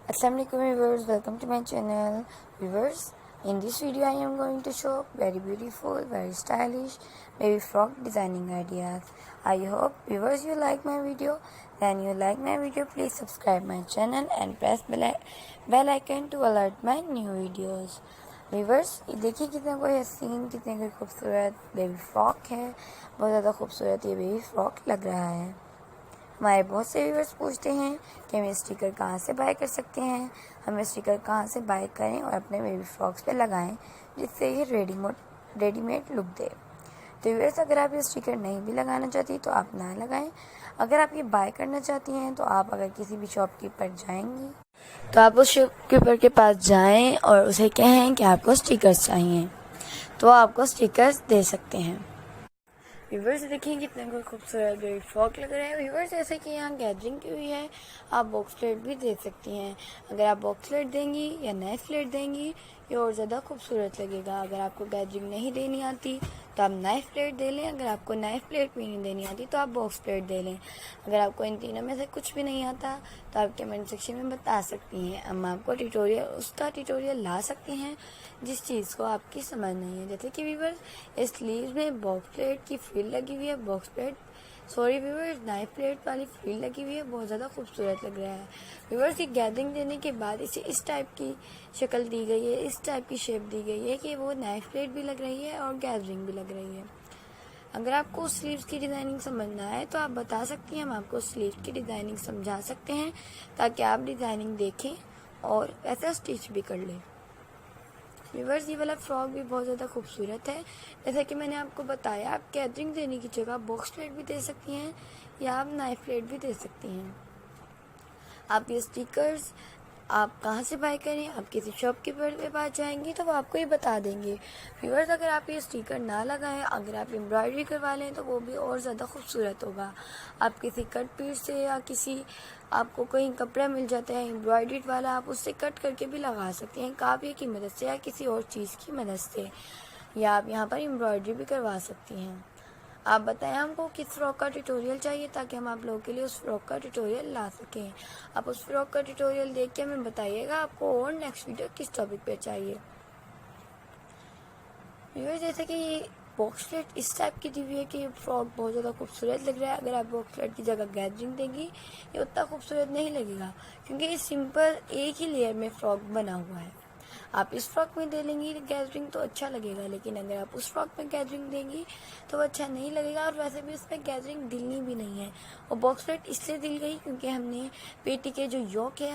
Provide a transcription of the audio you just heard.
Assalamu alaikum viewers, welcome to my channel. Viewers, in this video I am going to show very beautiful, very stylish baby frock designing ideas. I hope viewers you like my video. Then you like my video, please subscribe my channel and press bell icon to alert my new videos. Viewers देखिए कितना कोई हसीन, कितने कोई खूबसूरत baby frock है। बहुत ज़्यादा खूबसूरत ये बेबी फ्रॉक लग रहा है। हमारे बहुत से व्यूवर्स पूछते हैं कि हमें स्टिकर कहाँ से बाय कर सकते हैं, हमें स्टिकर कहाँ से बाय करें और अपने बेबी फ्रॉक्स पे लगाएं जिससे ये रेडीमेड लुक दे। तो व्यूवर्स अगर आप ये स्टिकर नहीं भी लगाना चाहती तो आप ना लगाएं। अगर आप ये बाय करना चाहती हैं तो आप अगर किसी भी शॉपकीपर जाएंगी तो आप उस शॉपकीपर के पास जाएं और उसे कहें कि आपको स्टिकर्स चाहिए, तो आपको स्टिकर्स दे सकते हैं। व्यूवर्स देखिए कितने कोई खूबसूरत बेबी फ्रॉक लग रहा है। व्यूवर्स जैसे कि यहाँ गैदरिंग की हुई है, आप बॉक्स प्लेट भी दे सकती हैं। अगर आप बॉक्स प्लेट देंगी या नाइफ प्लेट देंगी ये और ज़्यादा खूबसूरत लगेगा। अगर आपको गैदरिंग नहीं देनी आती तो आप नाइफ प्लेट दे लें। अगर आपको नाइफ प्लेट भी नहीं देनी आती तो आप बॉक्स प्लेट दे लें। अगर आपको इन तीनों में से कुछ भी नहीं आता तो आप कमेंट सेक्शन में बता सकती हैं। हम आपको उसका ट्यूटोरियल ला सकते हैं जिस चीज़ को आपकी समझ नहीं है। जैसे कि व्यूवर्स इस स्लीव में बॉक्स प्लेट की फ्रिल लगी हुई है, व्यूवर्स नाइफ प्लेट वाली फ्रिल लगी हुई है, बहुत ज़्यादा खूबसूरत लग रहा है। व्यूवर्स ये गैदरिंग देने के बाद इसे इस टाइप की शक्ल दी गई है, इस टाइप की शेप दी गई है कि वो नाइफ प्लेट भी लग रही है और गैदरिंग भी लग रही है। अगर आपको स्लीव्स की डिज़ाइनिंग समझना है तो आप बता सकती हैं, हम आपको स्लीव की डिज़ाइनिंग समझा सकते हैं ताकि आप डिज़ाइनिंग देखें और ऐसा स्टिच भी कर लें। व्यूवर्स ये वाला फ्रॉक भी बहुत ज़्यादा खूबसूरत है। जैसा कि मैंने आपको बताया, आप गैदरिंग देने की जगह बॉक्स प्लेट भी दे सकती हैं या आप नाइफ प्लेट भी दे सकती हैं। आप ये स्टिकर्स आप कहाँ से बाय करें, आप किसी शॉपकीपर के पास जाएंगी तो वो आपको ये बता देंगे। व्यूवर्स अगर आप ये स्टिकर ना लगाएं, अगर आप एम्ब्रॉयडरी करवा लें तो वो भी और ज़्यादा खूबसूरत होगा। आप किसी कट पीस से या आपको कहीं कपड़ा मिल जाता है एम्ब्रॉयडरी वाला, आप उससे कट करके भी लगा सकते हैं काफिया की मदद से या किसी और चीज़ की मदद से, या आप यहाँ पर एम्ब्रॉयडरी भी करवा सकती हैं। आप बताएं हमको किस फ्रॉक का ट्यूटोरियल चाहिए ताकि हम आप लोगों के लिए उस फ्रॉक का ट्यूटोरियल ला सकें। आप उस फ्रॉक का ट्यूटोरियल देख के हमें बताइएगा आपको और नेक्स्ट वीडियो किस टॉपिक पे चाहिए। जैसे कि ये बॉक्स प्लेट इस टाइप की दी हुई है कि ये फ्रॉक बहुत ज़्यादा खूबसूरत लग रहा है। अगर आप बॉक्स प्लेट की जगह गैदरिंग देंगी ये उतना खूबसूरत नहीं लगेगा क्योंकि ये सिंपल एक ही लेयर में फ्रॉक बना हुआ है। आप इस फ्रॉक में दे लेंगी गैदरिंग तो अच्छा लगेगा, लेकिन अगर आप उस फ्रॉक में गैदरिंग देंगी तो वो अच्छा नहीं लगेगा। और वैसे भी उसमें गैदरिंग दिलनी भी नहीं है। और बॉक्स प्लेट इसलिए दिल गई क्योंकि हमने पेटी के जो योक है